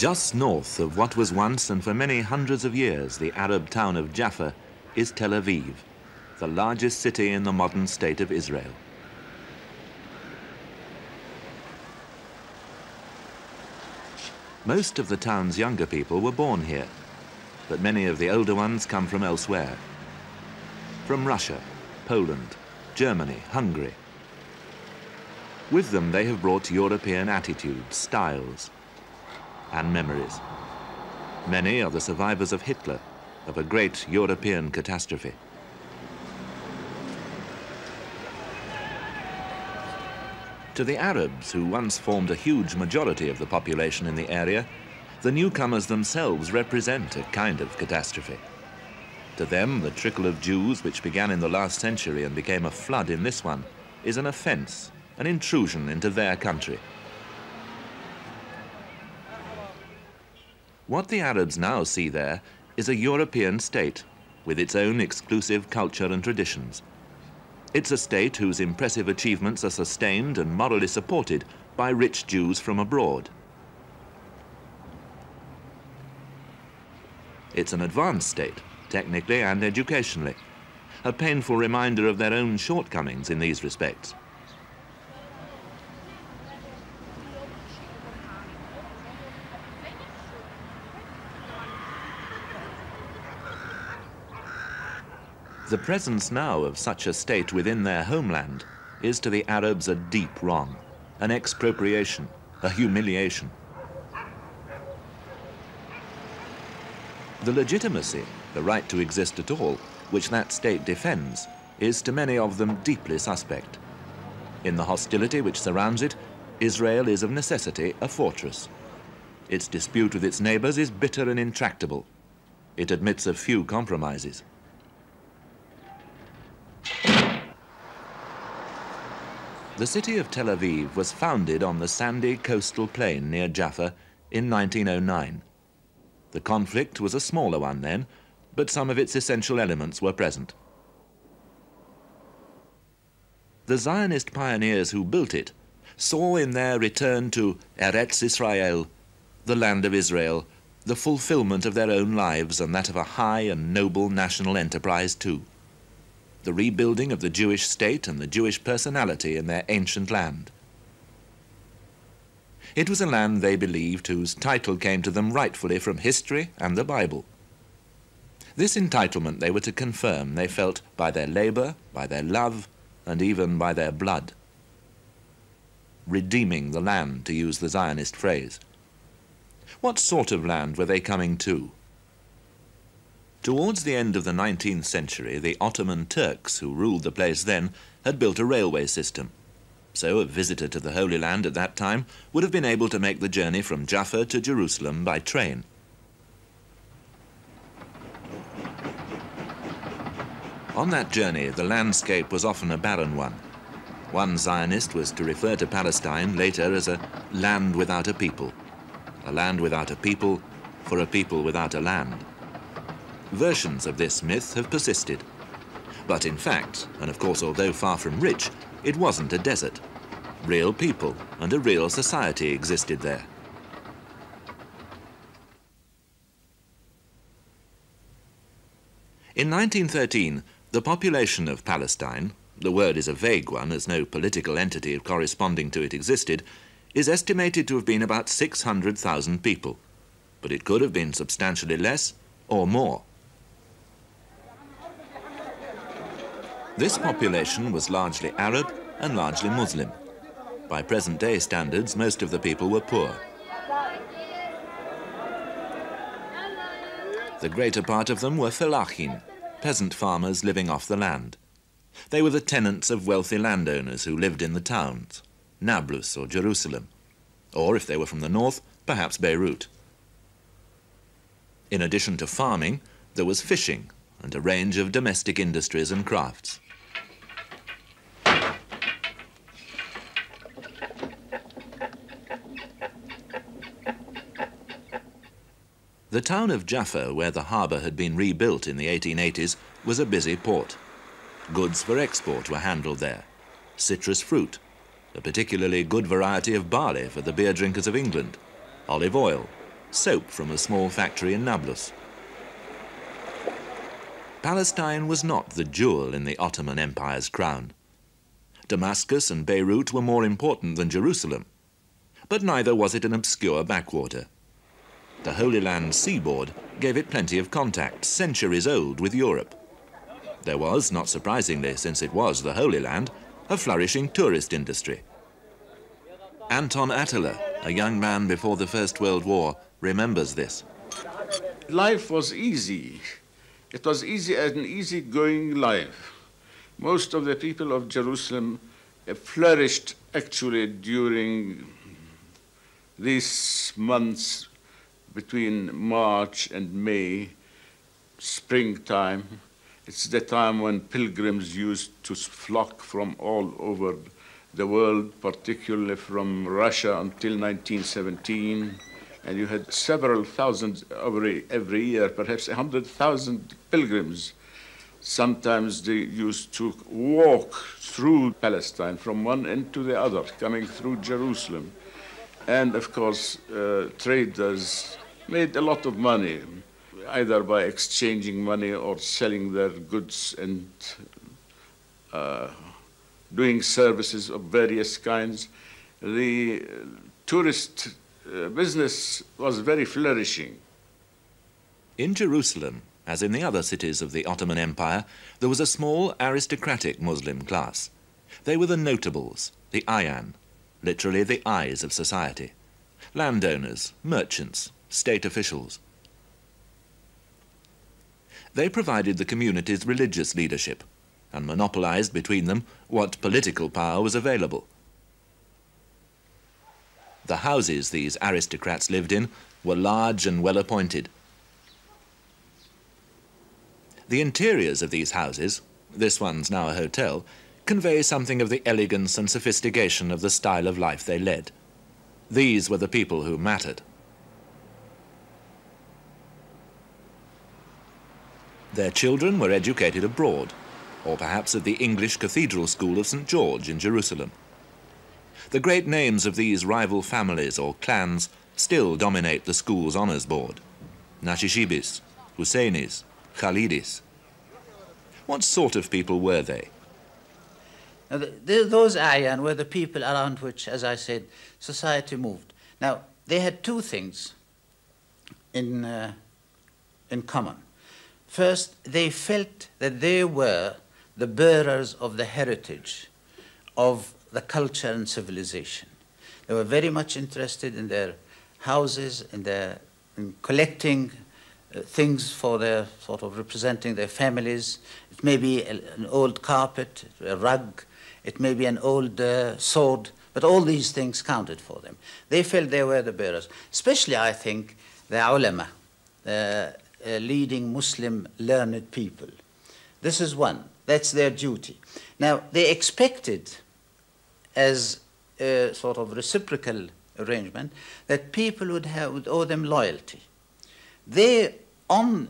Just north of what was once and for many hundreds of years the Arab town of Jaffa is Tel Aviv, the largest city in the modern state of Israel. Most of the town's younger people were born here, but many of the older ones come from elsewhere. From Russia, Poland, Germany, Hungary. With them they have brought European attitudes, styles, and memories. Many are the survivors of Hitler, of a great European catastrophe. To the Arabs, who once formed a huge majority of the population in the area, the newcomers themselves represent a kind of catastrophe. To them, the trickle of Jews, which began in the last century and became a flood in this one, is an offense, an intrusion into their country. What the Arabs now see there is a European state with its own exclusive culture and traditions. It's a state whose impressive achievements are sustained and morally supported by rich Jews from abroad. It's an advanced state, technically and educationally, a painful reminder of their own shortcomings in these respects. The presence now of such a state within their homeland is to the Arabs a deep wrong, an expropriation, a humiliation. The legitimacy, the right to exist at all, which that state defends, is to many of them deeply suspect. In the hostility which surrounds it, Israel is of necessity a fortress. Its dispute with its neighbors is bitter and intractable. It admits of few compromises. The city of Tel Aviv was founded on the sandy coastal plain near Jaffa in 1909. The conflict was a smaller one then, but some of its essential elements were present. The Zionist pioneers who built it saw in their return to Eretz Israel, the land of Israel, the fulfillment of their own lives and that of a high and noble national enterprise too. The rebuilding of the Jewish state and the Jewish personality in their ancient land. It was a land, they believed, whose title came to them rightfully from history and the Bible. This entitlement they were to confirm, they felt, by their labor, by their love, and even by their blood. Redeeming the land, to use the Zionist phrase. What sort of land were they coming to? Towards the end of the 19th century, the Ottoman Turks, who ruled the place then, had built a railway system. So a visitor to the Holy Land at that time would have been able to make the journey from Jaffa to Jerusalem by train. On that journey, the landscape was often a barren one. One Zionist was to refer to Palestine later as a land without a people for a people without a land. Versions of this myth have persisted. But in fact, and of course although far from rich, it wasn't a desert. Real people and a real society existed there. In 1913, the population of Palestine, the word is a vague one as no political entity corresponding to it existed, is estimated to have been about 600,000 people. But it could have been substantially less or more. This population was largely Arab and largely Muslim. By present-day standards, most of the people were poor. The greater part of them were felachin, peasant farmers living off the land. They were the tenants of wealthy landowners who lived in the towns, Nablus or Jerusalem, or if they were from the north, perhaps Beirut. In addition to farming, there was fishing and a range of domestic industries and crafts. The town of Jaffa, where the harbour had been rebuilt in the 1880s, was a busy port. Goods for export were handled there. Citrus fruit, a particularly good variety of barley for the beer drinkers of England, olive oil, soap from a small factory in Nablus. Palestine was not the jewel in the Ottoman Empire's crown. Damascus and Beirut were more important than Jerusalem, but neither was it an obscure backwater. The Holy Land seaboard gave it plenty of contact, centuries old, with Europe. There was, not surprisingly, since it was the Holy Land, a flourishing tourist industry. Anton Attila, a young man before the First World War, remembers this. Life was easy. It was easy, an easy-going life. Most of the people of Jerusalem flourished actually during these months between March and May, springtime. It's the time when pilgrims used to flock from all over the world, particularly from Russia until 1917. And you had several thousand every year, perhaps 100,000 pilgrims. Sometimes they used to walk through Palestine from one end to the other, coming through Jerusalem. And of course, traders made a lot of money, either by exchanging money or selling their goods and doing services of various kinds. The tourist business was very flourishing. In Jerusalem, as in the other cities of the Ottoman Empire, there was a small aristocratic Muslim class. They were the notables, the ayan, literally the eyes of society, landowners, merchants, state officials. They provided the community's religious leadership and monopolized between them what political power was available. The houses these aristocrats lived in were large and well appointed. The interiors of these houses, this one's now a hotel, convey something of the elegance and sophistication of the style of life they led. These were the people who mattered. Their children were educated abroad, or perhaps at the English Cathedral School of St. George in Jerusalem. The great names of these rival families or clans still dominate the school's honours board. Nashishibis, Husseinis, Khalidis. What sort of people were they? Now, those ayan were the people around which, as I said, society moved. Now, they had two things in common. First, they felt that they were the bearers of the heritage of the culture and civilization. They were very much interested in their houses, in collecting things for their sort of representing their families. It may be an old carpet, a rug, it may be an old sword, but all these things counted for them. They felt they were the bearers, especially, I think, the ulama, leading Muslim learned people. This is one. That's their duty. Now, they expected, as a sort of reciprocal arrangement, that people would owe them loyalty. They, on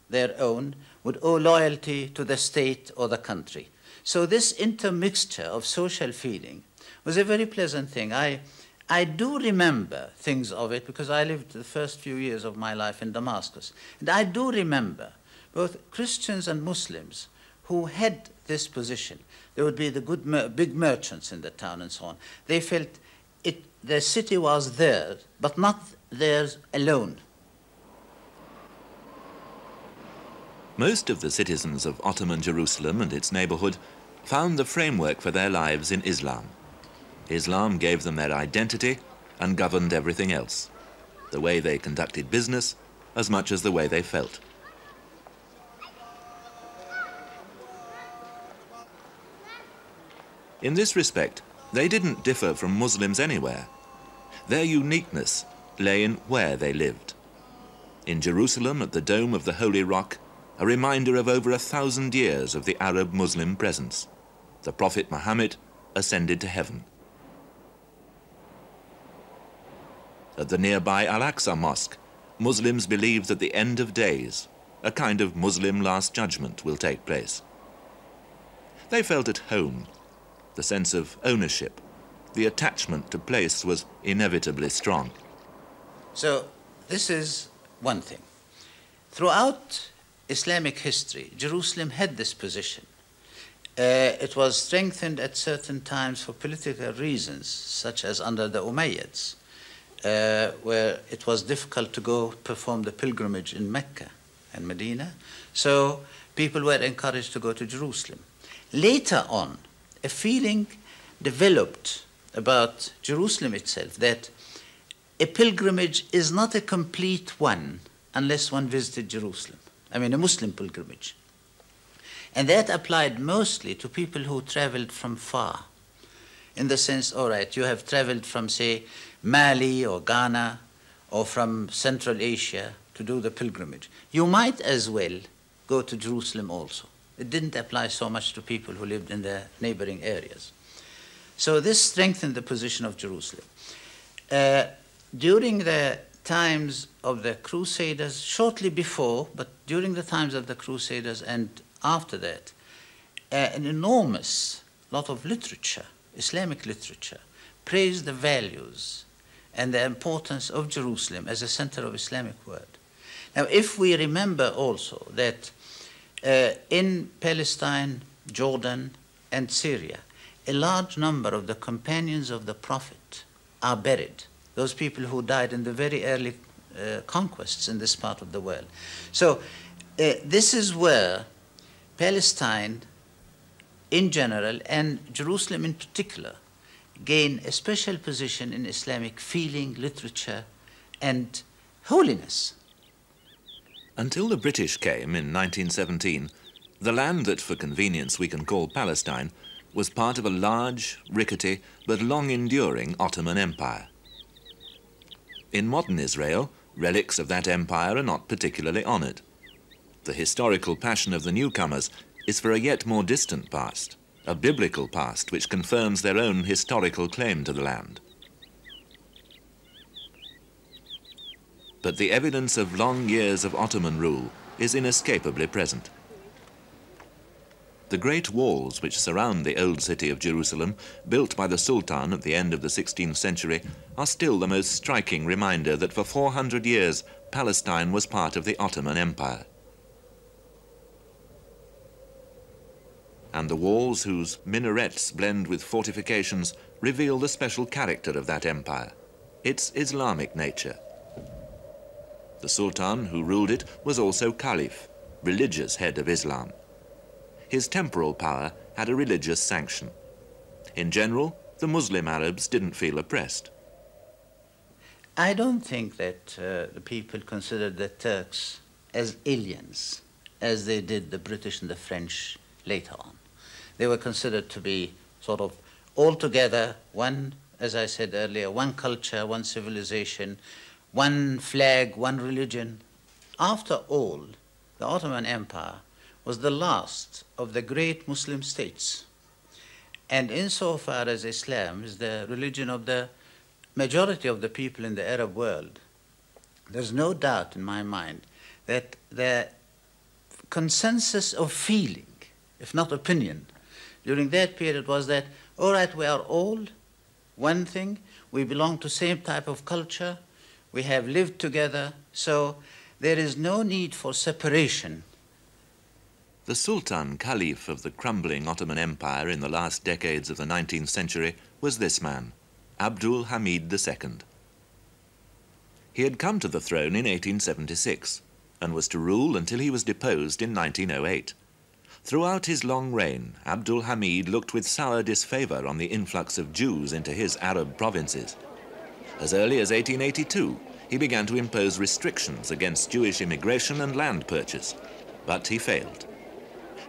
their own, would owe loyalty to the state or the country. So this intermixture of social feeling was a very pleasant thing. I do remember things of it because I lived the first few years of my life in Damascus. And I do remember both Christians and Muslims who had this position. There would be the big merchants in the town and so on. They felt the city was theirs, but not theirs alone. Most of the citizens of Ottoman Jerusalem and its neighborhood found the framework for their lives in Islam. Islam gave them their identity and governed everything else, the way they conducted business as much as the way they felt. In this respect, they didn't differ from Muslims anywhere. Their uniqueness lay in where they lived. In Jerusalem, at the dome of the Holy Rock, a reminder of over 1,000 years of the Arab-Muslim presence. The Prophet Muhammad ascended to heaven. At the nearby Al-Aqsa Mosque, Muslims believe that the end of days, a kind of Muslim last judgment, will take place. They felt at home. The sense of ownership, the attachment to place was inevitably strong. So this is one thing. Throughout Islamic history, Jerusalem had this position. It was strengthened at certain times for political reasons, such as under the Umayyads, where it was difficult to go perform the pilgrimage in Mecca and Medina, so people were encouraged to go to Jerusalem. Later on, a feeling developed about Jerusalem itself that a pilgrimage is not a complete one unless one visited Jerusalem. I mean, a Muslim pilgrimage. And that applied mostly to people who traveled from far. In the sense, all right, you have traveled from, say, Mali or Ghana or from Central Asia to do the pilgrimage. You might as well go to Jerusalem also. It didn't apply so much to people who lived in the neighboring areas. So this strengthened the position of Jerusalem. During the times of the Crusaders, shortly before, but during the times of the Crusaders and after that, an enormous lot of literature, Islamic literature, praised the values and the importance of Jerusalem as a center of Islamic world. Now, if we remember also that in Palestine, Jordan, and Syria, a large number of the companions of the Prophet are buried, those people who died in the very early conquests in this part of the world. So this is where Palestine in general and Jerusalem in particular gain a special position in Islamic feeling, literature, and holiness. Until the British came in 1917, the land that for convenience we can call Palestine was part of a large, rickety, but long-enduring Ottoman Empire. In modern Israel, relics of that empire are not particularly honoured. The historical passion of the newcomers is for a yet more distant past, a biblical past which confirms their own historical claim to the land. But the evidence of long years of Ottoman rule is inescapably present. The great walls which surround the old city of Jerusalem, built by the Sultan at the end of the 16th century, are still the most striking reminder that for 400 years Palestine was part of the Ottoman Empire. And the walls whose minarets blend with fortifications reveal the special character of that empire, its Islamic nature. The Sultan who ruled it was also Caliph, religious head of Islam. His temporal power had a religious sanction. In general, the Muslim Arabs didn't feel oppressed. I don't think that the people considered the Turks as aliens, as they did the British and the French later on. They were considered to be sort of altogether one, as I said earlier, one culture, one civilization, one flag, one religion. After all, the Ottoman Empire was the last of the great Muslim states. And insofar as Islam is the religion of the majority of the people in the Arab world, there's no doubt in my mind that the consensus of feeling, if not opinion, during that period was that, all right, we are all one thing, we belong to the same type of culture, we have lived together, so there is no need for separation. The Sultan Caliph of the crumbling Ottoman Empire in the last decades of the 19th century was this man, Abdul Hamid II. He had come to the throne in 1876 and was to rule until he was deposed in 1908. Throughout his long reign, Abdul Hamid looked with sour disfavour on the influx of Jews into his Arab provinces. As early as 1882, he began to impose restrictions against Jewish immigration and land purchase, but he failed.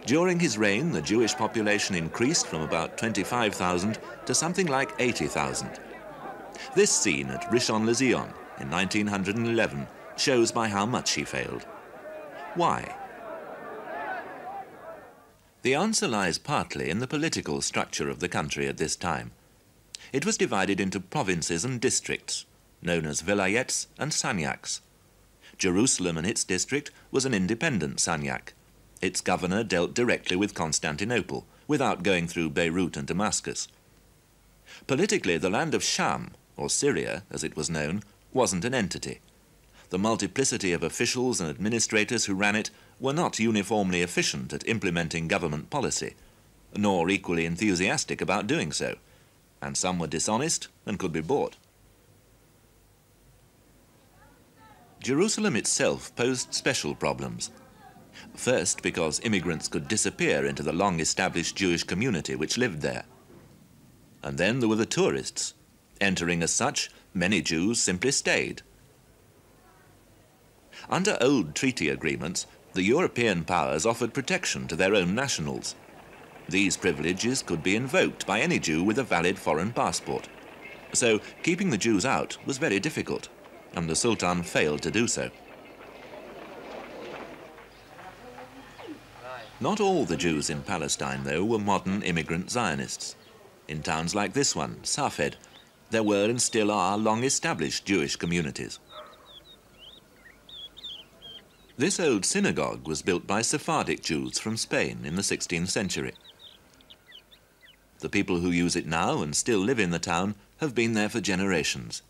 During his reign, the Jewish population increased from about 25,000 to something like 80,000. This scene at Rishon-LeZion in 1911 shows by how much he failed. Why? The answer lies partly in the political structure of the country at this time. It was divided into provinces and districts, known as vilayets and sanyaks. Jerusalem and its district was an independent sanyak. Its governor dealt directly with Constantinople, without going through Beirut and Damascus. Politically, the land of Sham, or Syria as it was known, wasn't an entity. the multiplicity of officials and administrators who ran it were not uniformly efficient at implementing government policy, nor equally enthusiastic about doing so, and some were dishonest and could be bought. Jerusalem itself posed special problems. First, because immigrants could disappear into the long-established Jewish community which lived there. And then there were the tourists. Entering as such, many Jews simply stayed. Under old treaty agreements, the European powers offered protection to their own nationals. These privileges could be invoked by any Jew with a valid foreign passport. So keeping the Jews out was very difficult, and the Sultan failed to do so. Not all the Jews in Palestine, though, were modern immigrant Zionists. In towns like this one, Safed, there were and still are long-established Jewish communities. This old synagogue was built by Sephardic Jews from Spain in the 16th century. The people who use it now and still live in the town have been there for generations.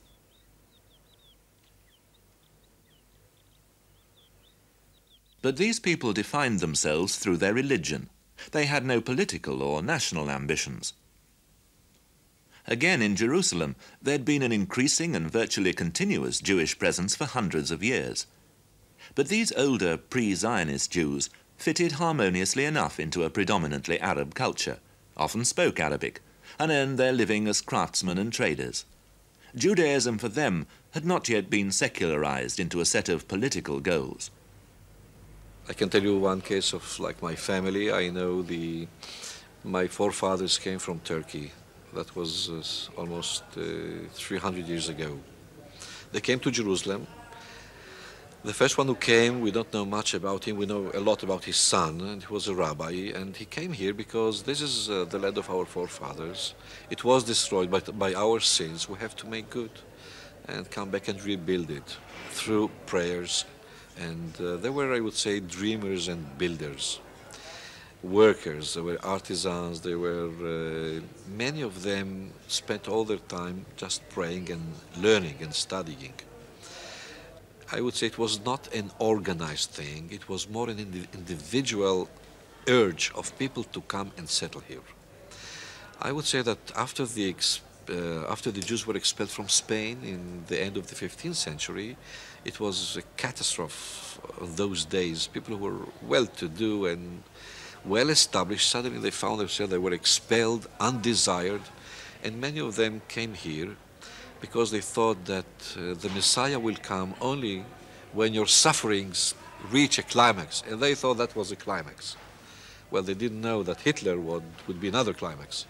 But these people defined themselves through their religion. They had no political or national ambitions. Again, in Jerusalem, there'd been an increasing and virtually continuous Jewish presence for hundreds of years. But these older pre-Zionist Jews fitted harmoniously enough into a predominantly Arab culture, often spoke Arabic, and earned their living as craftsmen and traders. Judaism for them had not yet been secularized into a set of political goals. I can tell you one case of like my family. I know my forefathers came from Turkey. That was almost 300 years ago. They came to Jerusalem. The first one who came, we don't know much about him. We know a lot about his son, and he was a rabbi. And he came here because this is the land of our forefathers. It was destroyed by our sins. We have to make good and come back and rebuild it through prayers. And they were, I would say, dreamers and builders. Workers, they were artisans, they were, many of them spent all their time just praying and learning and studying. I would say it was not an organized thing, it was more an individual urge of people to come and settle here. I would say that after the Jews were expelled from Spain in the end of the 15th century, it was a catastrophe of those days. People who were well-to-do and well-established, suddenly they found themselves, they were expelled, undesired, and many of them came here because they thought that the Messiah will come only when your sufferings reach a climax, and they thought that was a climax. Well, they didn't know that Hitler would be another climax.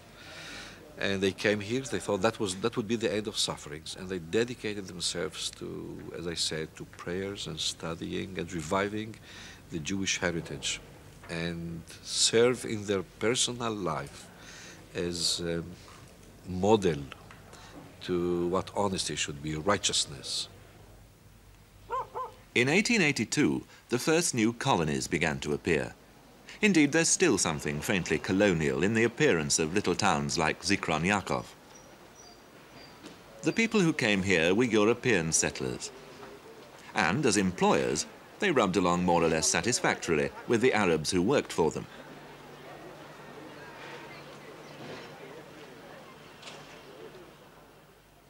And they came here, they thought that would be the end of sufferings, and they dedicated themselves to, as I said, to prayers and studying and reviving the Jewish heritage, and serve in their personal life as a model to what honesty should be, righteousness. In 1882, the first new colonies began to appear. Indeed, there's still something faintly colonial in the appearance of little towns like Zikron Yaakov. The people who came here were European settlers. And as employers, they rubbed along more or less satisfactorily with the Arabs who worked for them.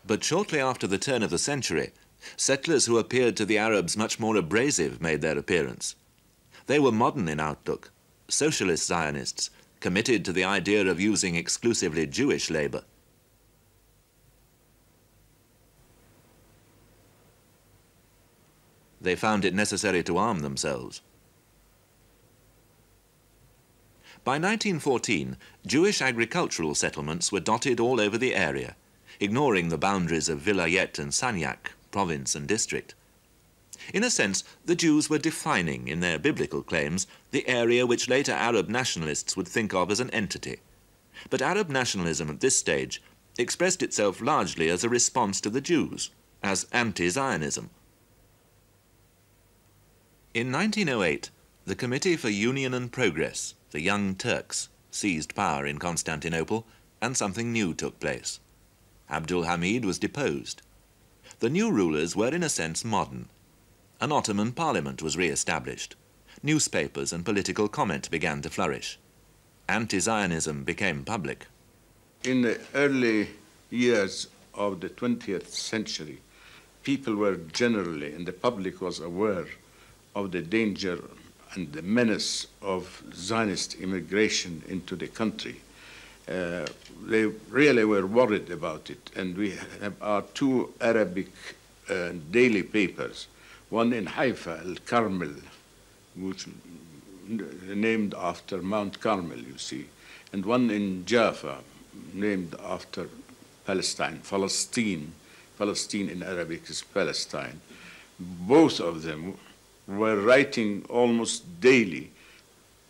But shortly after the turn of the century, settlers who appeared to the Arabs much more abrasive made their appearance. They were modern in outlook, socialist Zionists, committed to the idea of using exclusively Jewish labor. They found it necessary to arm themselves. By 1914, Jewish agricultural settlements were dotted all over the area, ignoring the boundaries of vilayet and sanyak, province and district. In a sense, the Jews were defining, in their biblical claims, the area which later Arab nationalists would think of as an entity. But Arab nationalism at this stage expressed itself largely as a response to the Jews, as anti-Zionism. In 1908, the Committee for Union and Progress, the Young Turks, seized power in Constantinople, and something new took place. Abdul Hamid was deposed. The new rulers were in a sense modern. An Ottoman parliament was re-established. Newspapers and political comment began to flourish. Anti-Zionism became public. In the early years of the 20th century, people were generally, and the public was aware of the danger and the menace of Zionist immigration into the country. They really were worried about it, and we have our two Arabic daily papers, one in Haifa, Al-Carmel, which named after Mount Carmel, you see, and one in Jaffa, named after Palestine, Palestine. Palestine in Arabic is Palestine. Both of them were writing almost daily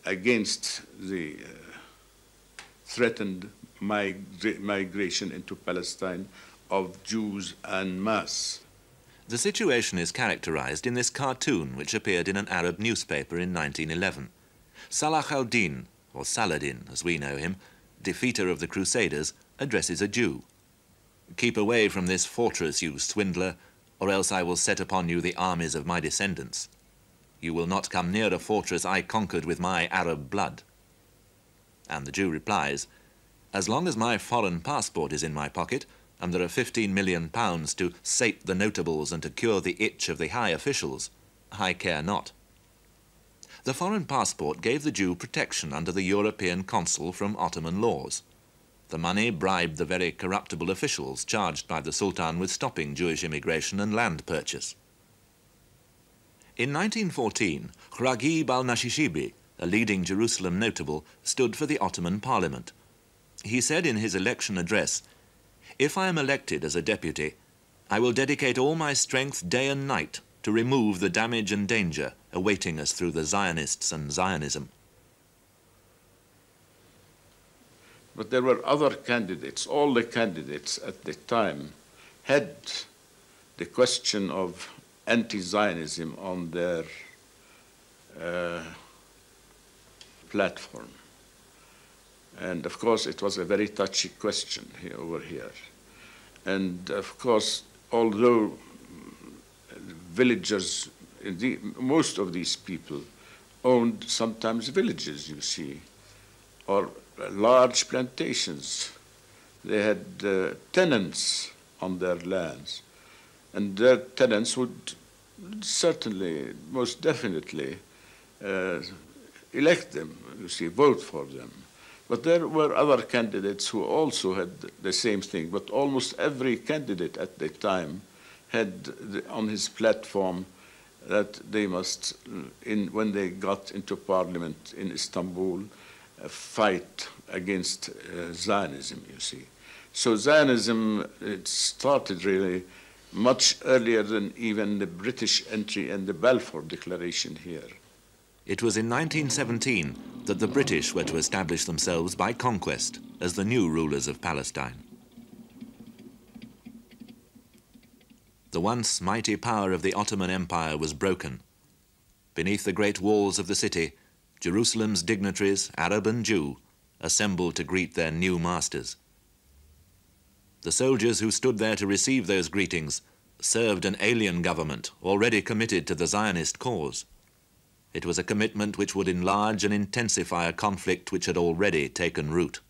against the threatened migration into Palestine of Jews en masse. The situation is characterized in this cartoon which appeared in an Arab newspaper in 1911. Salah al-Din, or Saladin as we know him, defeater of the Crusaders, addresses a Jew. "Keep away from this fortress, you swindler, or else I will set upon you the armies of my descendants. You will not come near a fortress I conquered with my Arab blood." And the Jew replies, "As long as my foreign passport is in my pocket, and there are 15 million pounds to sate the notables and to cure the itch of the high officials, I care not." The foreign passport gave the Jew protection under the European consul from Ottoman laws. The money bribed the very corruptible officials charged by the Sultan with stopping Jewish immigration and land purchase. In 1914, Ragib al-Nashishibi, a leading Jerusalem notable, stood for the Ottoman Parliament. He said in his election address, "If I am elected as a deputy, I will dedicate all my strength day and night to remove the damage and danger awaiting us through the Zionists and Zionism." But there were other candidates. All the candidates at the time had the question of anti-Zionism on their platform. And of course, it was a very touchy question over here. And of course, although villagers, most of these people owned sometimes villages, you see, or large plantations. They had tenants on their lands, and their tenants would certainly, most definitely, elect them, you see, vote for them. But there were other candidates who also had the same thing, but almost every candidate at the time had on his platform that they must, when they got into parliament in Istanbul, fight against Zionism, you see. So Zionism, it started really much earlier than even the British entry and the Balfour Declaration here. It was in 1917 that the British were to establish themselves by conquest as the new rulers of Palestine. The once mighty power of the Ottoman Empire was broken. Beneath the great walls of the city, Jerusalem's dignitaries, Arab and Jew, assembled to greet their new masters. The soldiers who stood there to receive those greetings served an alien government already committed to the Zionist cause. It was a commitment which would enlarge and intensify a conflict which had already taken root.